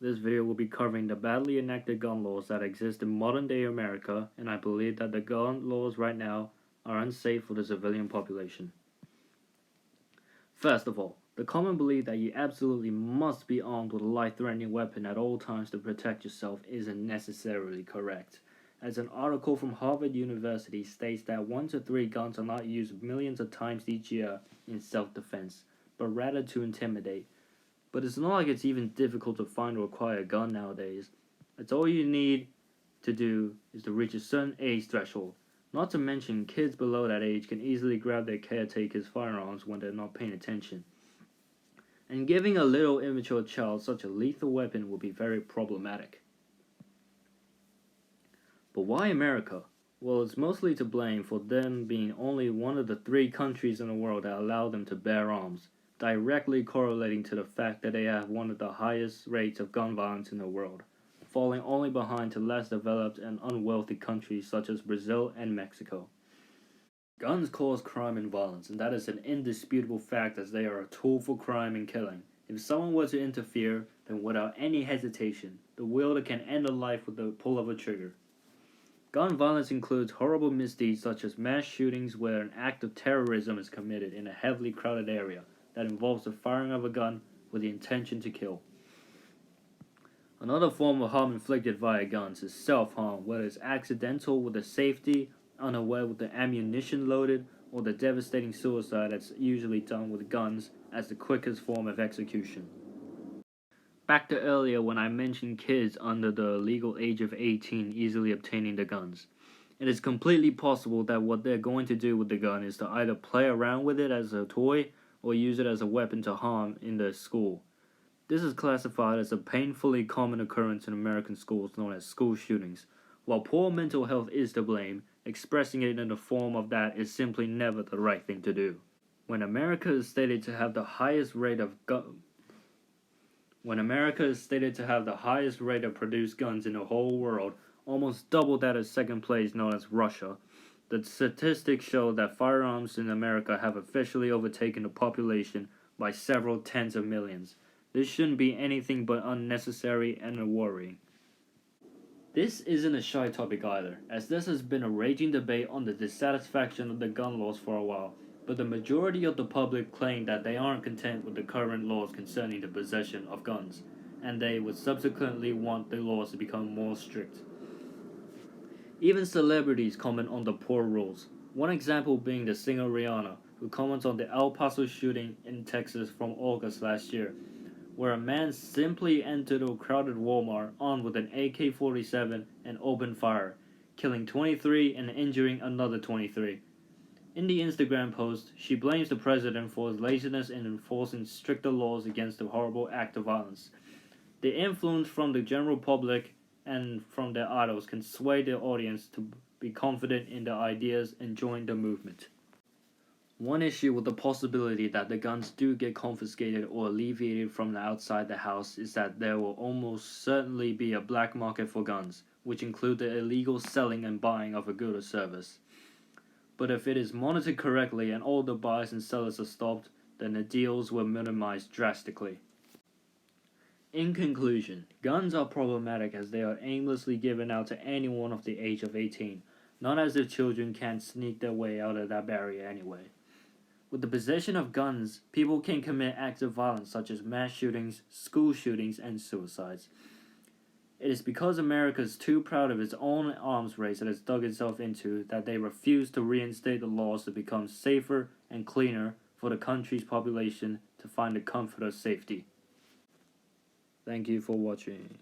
this video will be covering the badly enacted gun laws that exist in modern-day America, and I believe that the gun laws right now are unsafe for the civilian population. First of all, the common belief that you absolutely must be armed with a life-threatening weapon at all times to protect yourself isn't necessarily correct, as an article from Harvard University states that 1 to 3 guns are not used millions of times each year in self-defense, but rather to intimidate. But it's not like it's even difficult to find or acquire a gun nowadays. It's all you need to do is to reach a certain age threshold. Not to mention, kids below that age can easily grab their caretaker's firearms when they're not paying attention. And giving a little immature child such a lethal weapon will be very problematic. But why America? Well, it's mostly to blame for them being only one of the 3 countries in the world that allow them to bear arms, directly correlating to the fact that they have one of the highest rates of gun violence in the world, falling only behind to less developed and unwealthy countries such as Brazil and Mexico. Guns cause crime and violence, and that is an indisputable fact, as they are a tool for crime and killing. If someone were to interfere, then without any hesitation, the wielder can end a life with the pull of a trigger. Gun violence includes horrible misdeeds such as mass shootings where an act of terrorism is committed in a heavily crowded area that involves the firing of a gun with the intention to kill. Another form of harm inflicted via guns is self-harm, whether it's accidental with the safety, unaware with the ammunition loaded, or the devastating suicide that's usually done with guns as the quickest form of execution. Back to earlier when I mentioned kids under the legal age of 18 easily obtaining the guns. It is completely possible that what they're going to do with the gun is to either play around with it as a toy or use it as a weapon to harm in their school. This is classified as a painfully common occurrence in American schools known as school shootings. While poor mental health is to blame, expressing it in the form of that is simply never the right thing to do. When America is stated to have the highest rate of produced guns in the whole world, almost double that of second place known as Russia, the statistics show that firearms in America have officially overtaken the population by several tens of millions. This shouldn't be anything but unnecessary and worrying. This isn't a shy topic either, as this has been a raging debate on the dissatisfaction of the gun laws for a while, but the majority of the public claim that they aren't content with the current laws concerning the possession of guns, and they would subsequently want the laws to become more strict. Even celebrities comment on the poor rules, one example being the singer Rihanna, who comments on the El Paso shooting in Texas from August last year, where a man simply entered a crowded Walmart armed with an AK-47 and opened fire, killing 23 and injuring another 23. In the Instagram post, she blames the president for his laziness in enforcing stricter laws against the horrible act of violence. The influence from the general public and from their idols can sway the audience to be confident in their ideas and join the movement. One issue with the possibility that the guns do get confiscated or alleviated from outside the house is that there will almost certainly be a black market for guns, which include the illegal selling and buying of a good or service. But if it is monitored correctly and all the buyers and sellers are stopped, then the deals will minimize drastically. In conclusion, guns are problematic as they are aimlessly given out to anyone of the age of 18, not as if children can't sneak their way out of that barrier anyway. With the possession of guns, people can commit acts of violence such as mass shootings, school shootings, and suicides. It is because America is too proud of its own arms race that it's dug itself into that they refuse to reinstate the laws to become safer and cleaner for the country's population to find the comfort of safety. Thank you for watching.